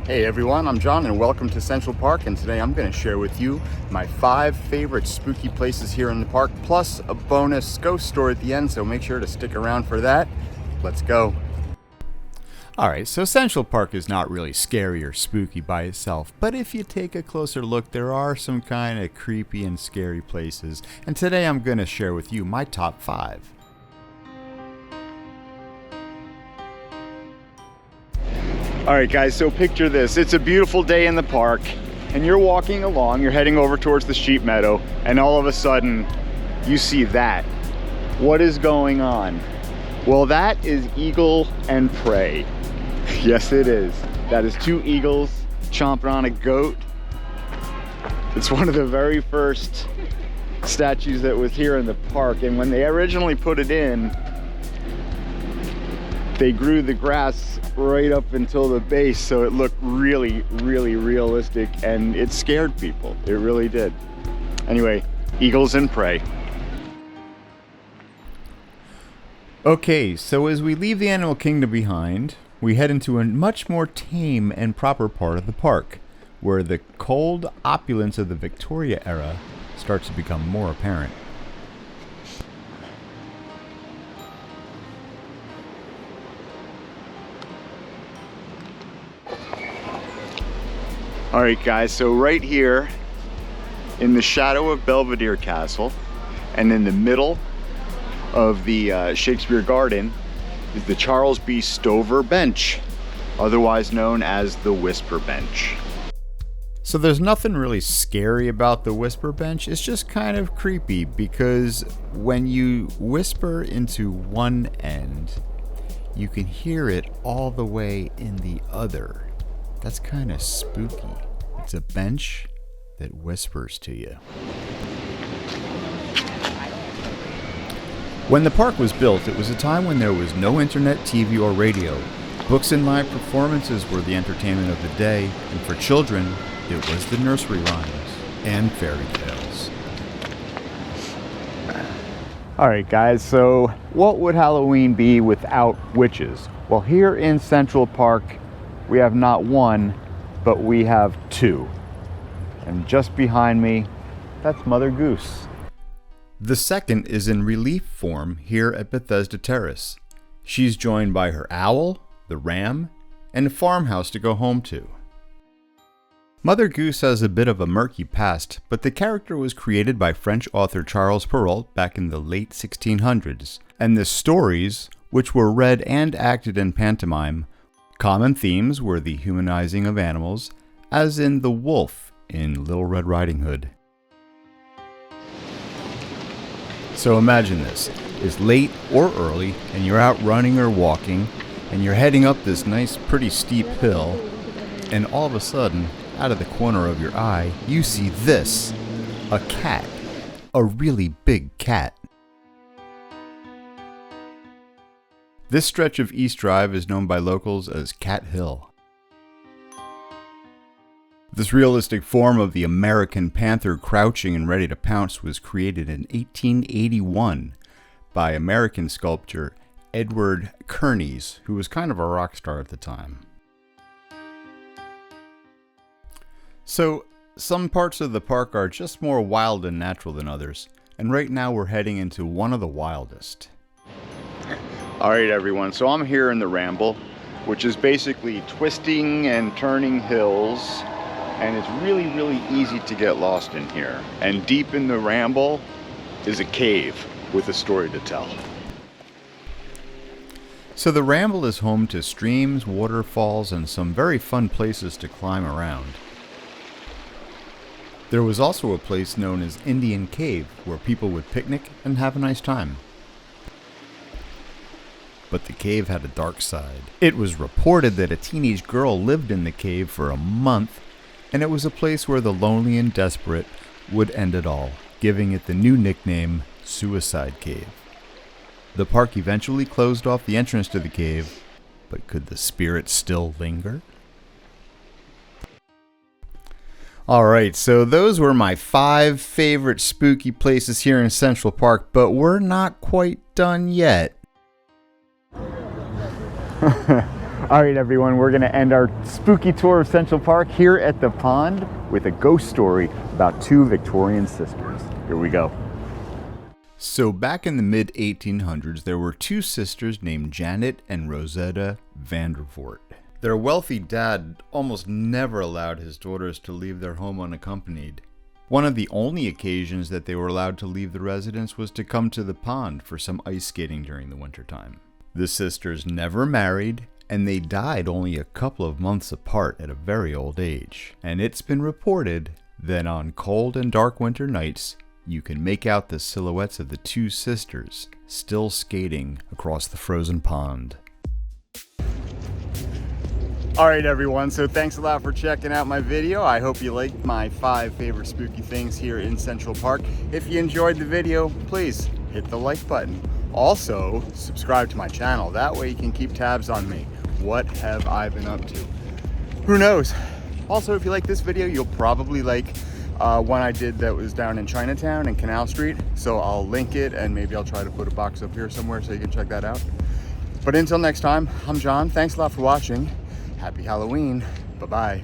Hey everyone, I'm John and welcome to Central Park, and today I'm going to share with you my 5 favorite spooky places here in the park, plus a bonus ghost story at the end, so make sure to stick around for that. Let's go. Alright, so Central Park is not really scary or spooky by itself, but if you take a closer look, there are some kind of creepy and scary places, and today I'm going to share with you my top 5. Alright guys, so picture this. It's a beautiful day in the park and you're walking along, you're heading over towards the sheep meadow, and all of a sudden you see that. What is going on? Well, that is eagle and prey. Yes it is. That is 2 eagles chomping on a goat. It's one of the very first statues that was here in the park, and when they originally put it in, they grew the grass right up until the base, so it looked really realistic, and it scared people. It really did. Anyway, eagles and prey. Okay, so as we leave the animal kingdom behind, we head into a much more tame and proper part of the park, where the cold opulence of the Victoria era starts to become more apparent. Alright guys, so right here in the shadow of Belvedere Castle and in the middle of the Shakespeare Garden is the Charles B. Stover Bench, otherwise known as the Whisper Bench. So there's nothing really scary about the Whisper Bench, it's just kind of creepy because when you whisper into one end, you can hear it all the way in the other. That's kind of spooky. It's a bench that whispers to you. When the park was built, it was a time when there was no internet, TV, or radio. Books and live performances were the entertainment of the day, and for children, it was the nursery rhymes and fairy tales. Alright guys, so what would Halloween be without witches? Well, here in Central Park, we have not 1, but we have 2. And just behind me, that's Mother Goose. The second is in relief form here at Bethesda Terrace. She's joined by her owl, the ram, and a farmhouse to go home to. Mother Goose has a bit of a murky past, but the character was created by French author Charles Perrault back in the late 1600s, and the stories, which were read and acted in pantomime, common themes were the humanizing of animals, as in the wolf in Little Red Riding Hood. So imagine this. It's late or early, and you're out running or walking, and you're heading up this nice, pretty steep hill, and all of a sudden, out of the corner of your eye, you see this. A cat. A really big cat. This stretch of East Drive is known by locals as Cat Hill. This realistic form of the American panther crouching and ready to pounce was created in 1881 by American sculptor Edward Kearns, who was kind of a rock star at the time. So, some parts of the park are just more wild and natural than others, and right now we're heading into one of the wildest. Alright everyone, so I'm here in the Ramble, which is basically twisting and turning hills, and it's really easy to get lost in here. And deep in the Ramble is a cave with a story to tell. So the Ramble is home to streams, waterfalls, and some very fun places to climb around. There was also a place known as Indian Cave, where people would picnic and have a nice time. But the cave had a dark side. It was reported that a teenage girl lived in the cave for a month, and it was a place where the lonely and desperate would end it all, giving it the new nickname Suicide Cave. The park eventually closed off the entrance to the cave, but could the spirit still linger? Alright, so those were my 5 favorite spooky places here in Central Park, but we're not quite done yet. All right, everyone, we're gonna end our spooky tour of Central Park here at the pond with a ghost story about two Victorian sisters. Here we go. So back in the mid-1800s, there were two sisters named Janet and Rosetta Vandervoort. Their wealthy dad almost never allowed his daughters to leave their home unaccompanied. One of the only occasions that they were allowed to leave the residence was to come to the pond for some ice skating during the wintertime. The sisters never married, and they died only a couple of months apart at a very old age. And it's been reported that on cold and dark winter nights, you can make out the silhouettes of the two sisters still skating across the frozen pond. All right, everyone, so thanks a lot for checking out my video. I hope you liked my 5 favorite spooky things here in Central Park. If you enjoyed the video, please hit the like button. Also, subscribe to my channel. That way you can keep tabs on me. What have I been up to? Who knows? Also, if you like this video, you'll probably like one I did that was down in Chinatown and Canal Street. So I'll link it, and maybe I'll try to put a box up here somewhere so you can check that out. But until next time, I'm John. Thanks a lot for watching. Happy Halloween. Bye-bye.